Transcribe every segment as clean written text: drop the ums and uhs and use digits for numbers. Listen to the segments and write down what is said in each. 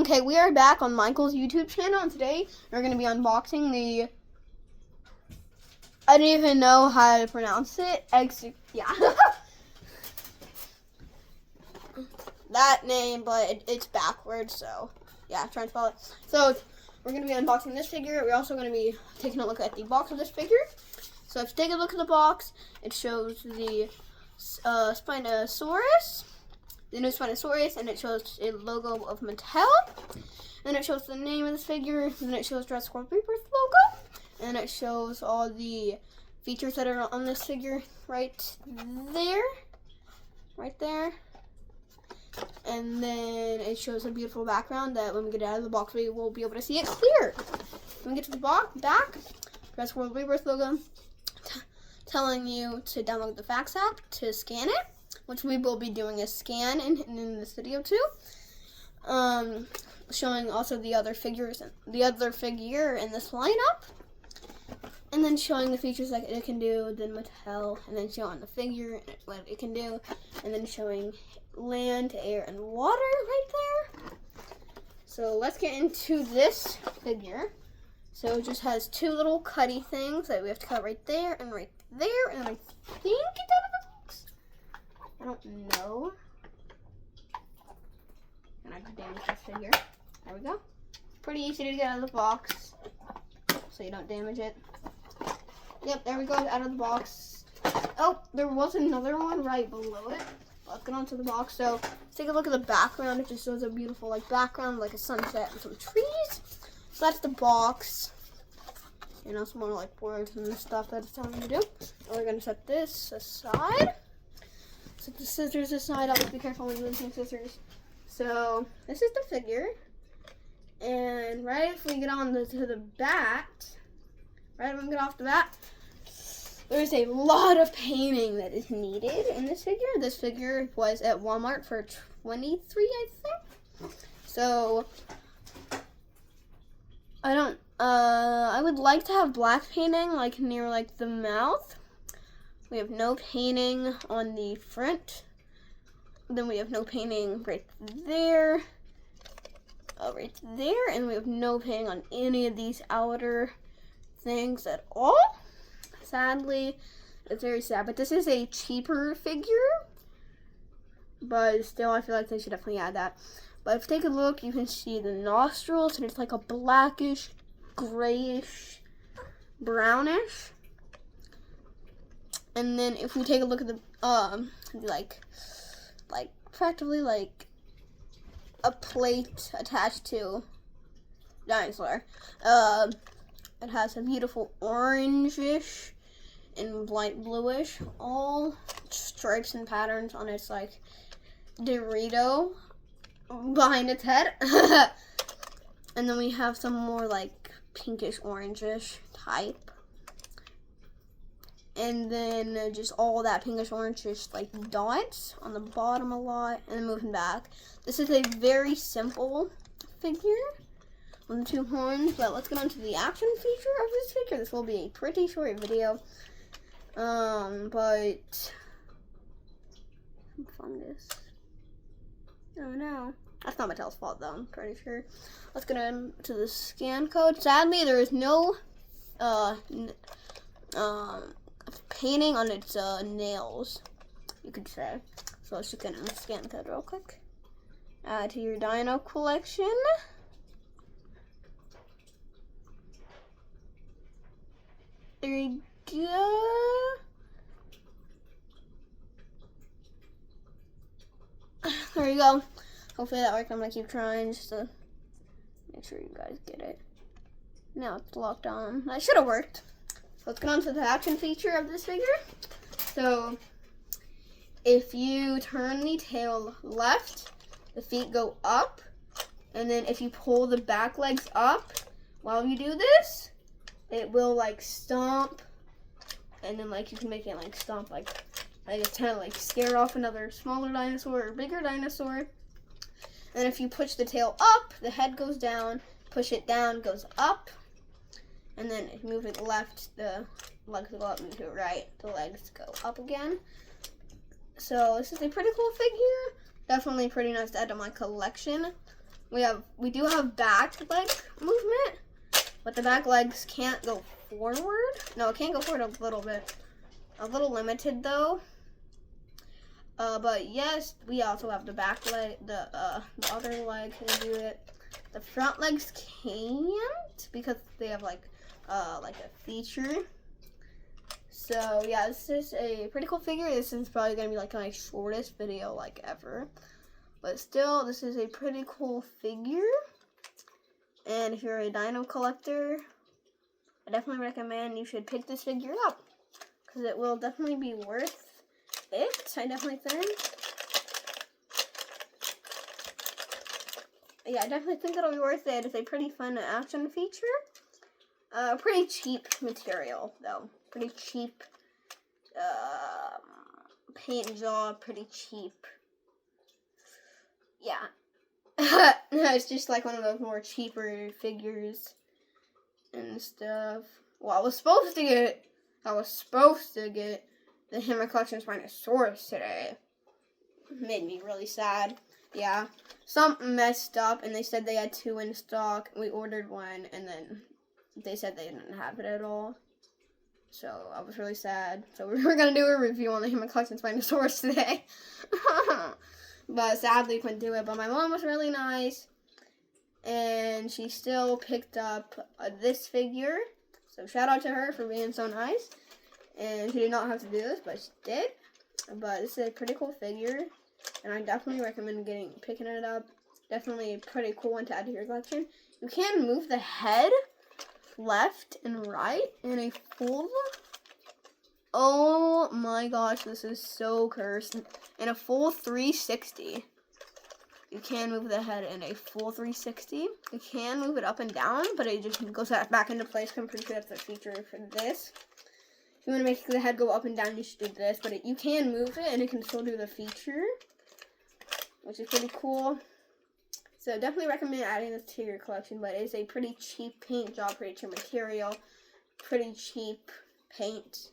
Okay, we are back on Michael's YouTube channel, and today we're going to be unboxing the, I don't even know how to pronounce it, that name, but it's backwards, so yeah, try and spell it. So we're going to be unboxing this figure. We're also going to be taking a look at the box of this figure. So if you take a look at the box, it shows the Spinosaurus. The new Spinosaurus, and it shows a logo of Mattel. Then it shows the name of this figure. Then it shows Jurassic World Rebirth logo. And it shows all the features that are on this figure right there. Right there. And then it shows a beautiful background that when we get it out of the box, we will be able to see it clear. When we get to the back, Jurassic World Rebirth logo telling you to download the Fax app to scan it, which we will be doing a scan in this video too. Showing also the other figures, the other figure in this lineup, and then showing the features that it can do, then Mattel, and then showing the figure and what it can do, and then showing land, air, and water right there. So let's get into this figure. So it just has two little cutty things that we have to cut right there and right there, and I think it's out of the box. I don't know. And I just damaged this figure. There we go. Pretty easy to get out of the box, so you don't damage it. Yep, there we go, out of the box. Oh, there was another one right below it. Let's get onto the box. So let's take a look at the background. It just shows a beautiful background, like a sunset and some trees. So that's the box. You know, some more words and stuff that it's telling you to do. And we're gonna set this aside. Set the scissors aside. Always be careful when using scissors. So this is the figure, and right if we get on to the bat, right when we get off the bat, there's a lot of painting that is needed in this figure. This figure was at Walmart for $23, I think. So I would like to have black painting near the mouth. We have no painting on the front. Then we have no painting right there, and we have no painting on any of these outer things at all. Sadly, it's very sad, but this is a cheaper figure, but still I feel like they should definitely add that. But if you take a look, you can see the nostrils, and it's like a blackish, grayish, brownish. And then if we take a look at the practically a plate attached to dinosaur. It has a beautiful orangish and light bluish, all stripes and patterns on its Dorito behind its head. And then we have some more pinkish orangish type. And then just all that pinkish orangish dots on the bottom a lot, and then moving back. This is a very simple figure on the two horns, but let's get on to the action feature of this figure. This will be a pretty short video. But some fungus. Oh no. That's not Mattel's fault though, I'm pretty sure. Let's get into the scan code. Sadly, there is no painting on its nails, you could say. So let's just get in the scan code real quick. Add to your dino collection. There you go. There you go. Hopefully that worked. I'm gonna keep trying just to make sure you guys get it. Now it's locked on. That should have worked. Let's get on to the action feature of this figure. So, if you turn the tail left, the feet go up, and then if you pull the back legs up while you do this, it will stomp, and then you can make it stomp it's kind of scare off another smaller dinosaur or bigger dinosaur. And if you push the tail up, the head goes down, push it down, goes up. And then if you move it left, the legs go up, move it right, the legs go up again. So this is a pretty cool figure. Definitely pretty nice to add to my collection. we do have back leg movement, but the back legs can't go forward. No, it can't go forward a little bit. A little limited though. But yes, we also have the back leg, the other leg can do it. The front legs can't because they have like a feature. So yeah, this is a pretty cool figure. This is probably gonna be like my shortest video like ever. But still, this is a pretty cool figure. And if you're a dino collector, I definitely recommend you should pick this figure up. Because it will definitely be worth it, I definitely think. Yeah, I definitely think it'll be worth it. It's a pretty fun action feature. Pretty cheap material, though. Pretty cheap paint job, pretty cheap. Yeah. It's just like one of those more cheaper figures and stuff. Well, I was supposed to get the Hammer Collection Spinosaurus today. Made me really sad. Yeah. Something messed up and they said they had 2 in stock. We ordered 1 and then they said they didn't have it at all. So I was really sad. So we were going to do a review on the Hammer Collection Spinosaurus today. But sadly couldn't do it. But my mom was really nice. And she still picked up this figure. So shout out to her for being so nice. And she did not have to do this, but she did. But this is a pretty cool figure. And I definitely recommend picking it up. Definitely a pretty cool one to add to your collection. You can move the head left and right in a full... Oh my gosh, this is so cursed. In a full 360. You can move the head in a full 360. You can move it up and down, but it just goes back into place. I'm pretty sure that's the feature for this. If you want to make the head go up and down, you should do this. But you can move it, and it can still do the feature, which is pretty cool. So definitely recommend adding this to your collection. But it's a pretty cheap paint job, pretty cheap material, pretty cheap paint.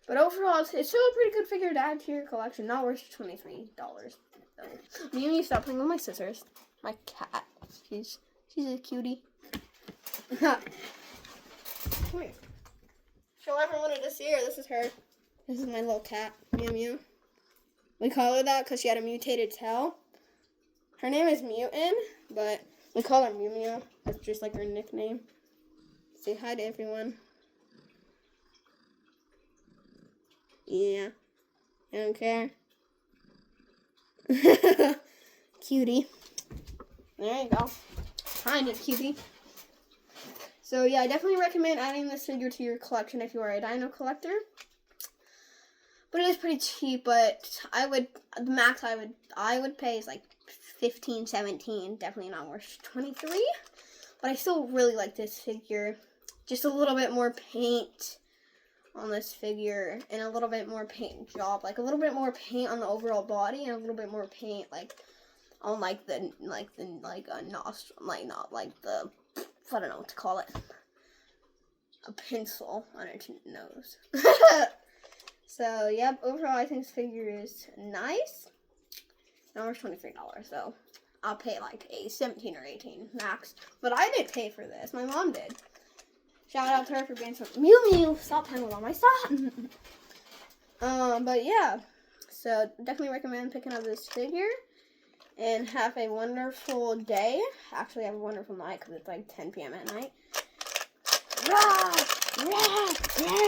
But overall, it's still a pretty good figure to add to your collection. Not worth $23. So, you stop playing with my scissors. My cat. She's a cutie. Come here. Show everyone to see her. This is her. This is my little cat. Mew Mew. We call her that because she had a mutated tail. Her name is Mutant, but we call her Mew Mew. That's just like her nickname. Say hi to everyone. Yeah. I don't care. Cutie. There you go. Kind of cutie. So yeah, I definitely recommend adding this figure to your collection if you are a dino collector. But it is pretty cheap, but the max I would pay is like 15, 17, definitely not worth 23. But I still really like this figure. Just a little bit more paint on this figure and a little bit more paint job, like a little bit more paint on the overall body and a little bit more paint like on like the nostril, like not like the, I don't know what to call it, a pencil on its nose. So yep, overall I think this figure is nice. Now it's $23, so I'll pay like a 17 or 18 max, but I didn't pay for this, my mom did. Shout out to her for being so... Mew Mew! Stop playing with all my stuff! But yeah. So, definitely recommend picking up this figure. And have a wonderful day. Actually, have a wonderful night because it's like 10 p.m. at night. Rah! Rah! Rah!